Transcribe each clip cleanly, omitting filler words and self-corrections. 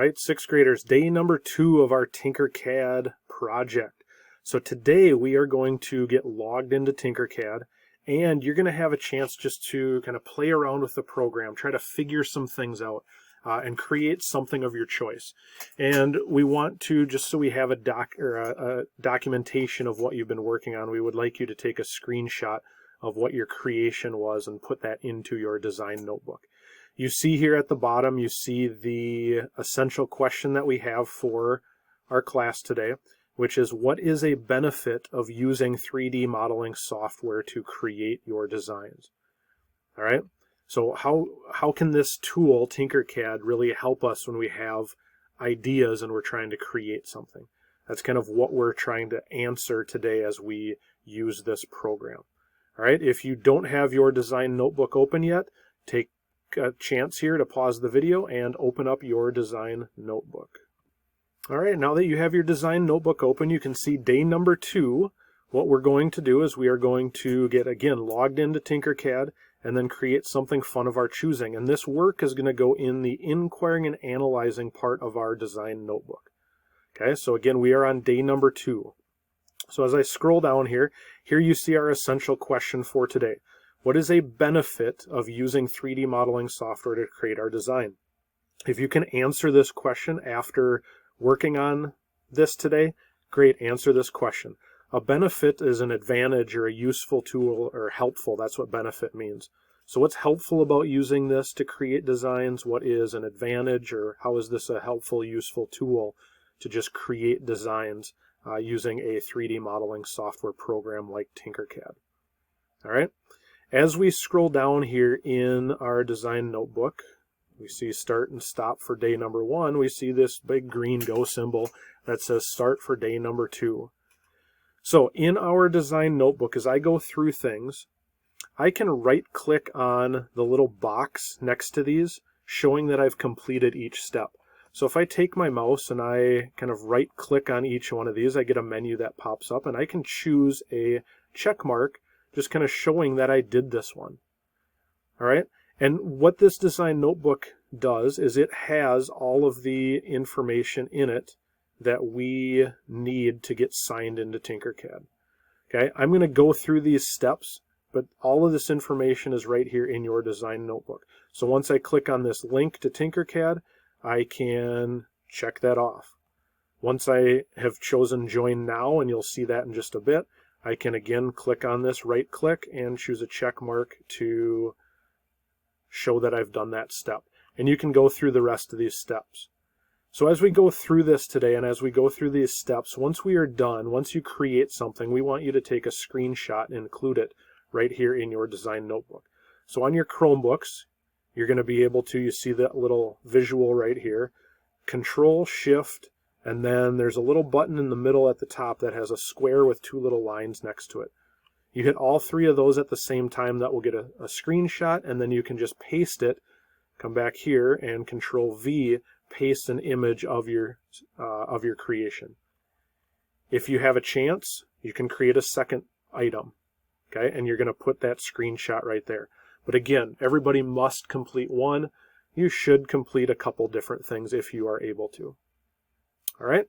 right, sixth graders, day number 2 of our TinkerCAD project. So today we are going to get logged into TinkerCAD, and you're going to have a chance just to kind of play around with the program, try to figure some things out, and create something of your choice. And we want to, just so we have a documentation of what you've been working on, we would like you to take a screenshot of what your creation was and put that into your design notebook. You see here at the bottom, you see the essential question that we have for our class today, which is, what is a benefit of using 3D modeling software to create your designs? All right, so how can this tool, TinkerCAD, really help us when we have ideas and we're trying to create something? That's kind of what we're trying to answer today as we use this program. All right, if you don't have your design notebook open yet, take a chance here to pause the video and open up your design notebook. All right, now that you have your design notebook open, you can see day number 2. What we're going to do is we are going to get, again, logged into TinkerCAD and then create something fun of our choosing. And this work is going to go in the inquiring and analyzing part of our design notebook. Okay, so again, we are on day number 2. So as I scroll down here you see our essential question for today. What is a benefit of using 3D modeling software to create our design? If you can answer this question after working on this today, great, answer this question. A benefit is an advantage or a useful tool, or helpful. That's what benefit means. So what's helpful about using this to create designs? What is an advantage, or how is this a helpful, useful tool to just create designs using a 3D modeling software program like TinkerCAD? All right. As we scroll down here in our design notebook, we see start and stop for day number 1. We see this big green go symbol that says start for day number 2. So in our design notebook, as I go through things, I can right-click on the little box next to these, showing that I've completed each step. So if I take my mouse and I kind of right-click on each one of these, I get a menu that pops up, and I can choose a check mark, just kind of showing that I did this one. All right, and what this design notebook does is it has all of the information in it that we need to get signed into TinkerCAD. Okay, I'm going to go through these steps, but all of this information is right here in your design notebook. So once I click on this link to TinkerCAD, I can check that off. Once I have chosen Join Now, and you'll see that in just a bit, I can again click on this, right click, and choose a check mark to show that I've done that step. And you can go through the rest of these steps. So as we go through this today, and as we go through these steps, once we are done, once you create something, we want you to take a screenshot and include it right here in your design notebook. So on your Chromebooks, you're going to be able to, you see that little visual right here, Control, Shift, and then there's a little button in the middle at the top that has a square with 2 little lines next to it. You hit all 3 of those at the same time, that will get a screenshot, and then you can just paste it, come back here, and Control V, paste an image of your creation. If you have a chance, you can create a second item, okay, and you're going to put that screenshot right there. But again, everybody must complete one. You should complete a couple different things if you are able to. All right,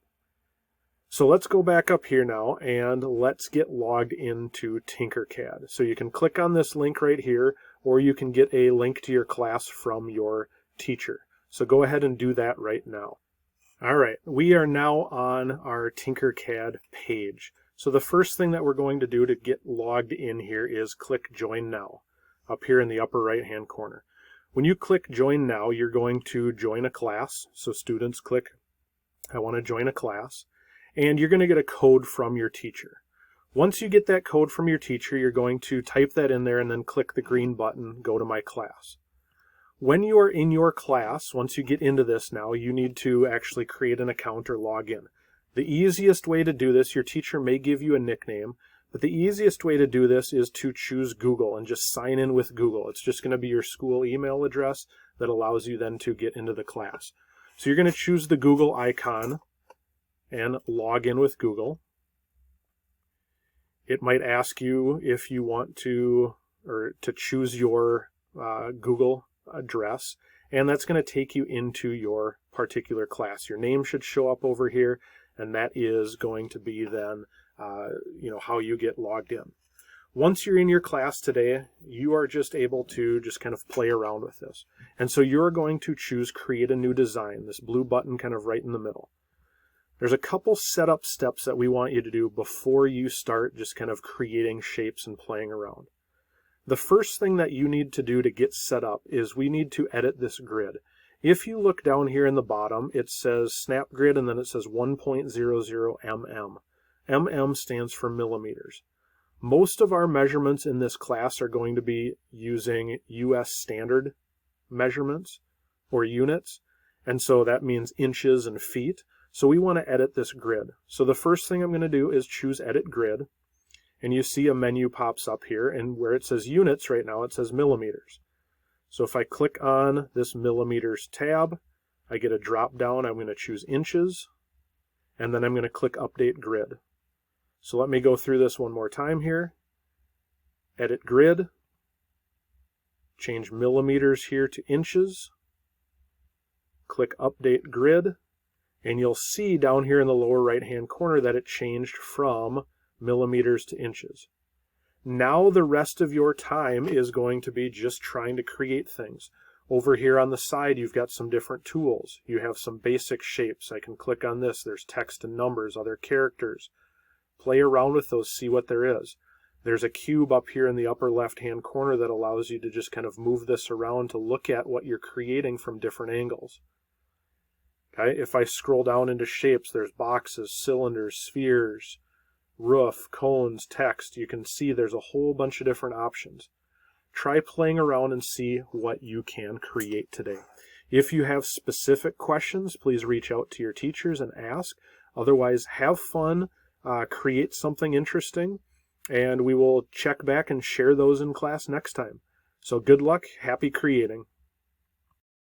so let's go back up here now and let's get logged into TinkerCAD. So you can click on this link right here, or you can get a link to your class from your teacher. So go ahead and do that right now. All right, we are now on our TinkerCAD page. So the first thing that we're going to do to get logged in here is click Join Now up here in the upper right hand corner. When you click Join Now, you're going to join a class. So students click, I want to join a class, and you're going to get a code from your teacher. Once you get that code from your teacher, you're going to type that in there and then click the green button, Go to My Class. When you are in your class, once you get into this now, you need to actually create an account or log in. The easiest way to do this, your teacher may give you a nickname, but the easiest way to do this is to choose Google and just sign in with Google. It's just going to be your school email address that allows you then to get into the class. So you're going to choose the Google icon and log in with Google. It might ask you if you want to, or to choose your Google address, and that's going to take you into your particular class. Your name should show up over here, and that is going to be then how you get logged in. Once you're in your class today, you are just able to just kind of play around with this. And so you're going to choose Create a New Design, this blue button kind of right in the middle. There's a couple setup steps that we want you to do before you start just kind of creating shapes and playing around. The first thing that you need to do to get set up is we need to edit this grid. If you look down here in the bottom, it says Snap Grid, and then it says 1.00 mm. mm stands for millimeters. Most of our measurements in this class are going to be using US standard measurements or units, and so that means inches and feet. So we want to edit this grid. So the first thing I'm going to do is choose Edit Grid, and you see a menu pops up here, and where it says units right now, it says millimeters. So if I click on this millimeters tab, I get a drop down. I'm going to choose inches, and then I'm going to click Update Grid. So let me go through this one more time here. Edit Grid, change millimeters here to inches, click Update Grid, and you'll see down here in the lower right hand corner that it changed from millimeters to inches. Now the rest of your time is going to be just trying to create things. Over here on the side you've got some different tools. You have some basic shapes. I can click on this. There's text and numbers, other characters. Play around with those, see what there is. There's a cube up here in the upper left hand corner that allows you to just kind of move this around to look at what you're creating from different angles. Okay, if I scroll down into shapes, there's boxes, cylinders, spheres, roof, cones, text. You can see there's a whole bunch of different options. Try playing around and see what you can create today. If you have specific questions, please reach out to your teachers and ask. Otherwise, have fun, create something interesting, and we will check back and share those in class next time. So good luck, happy creating.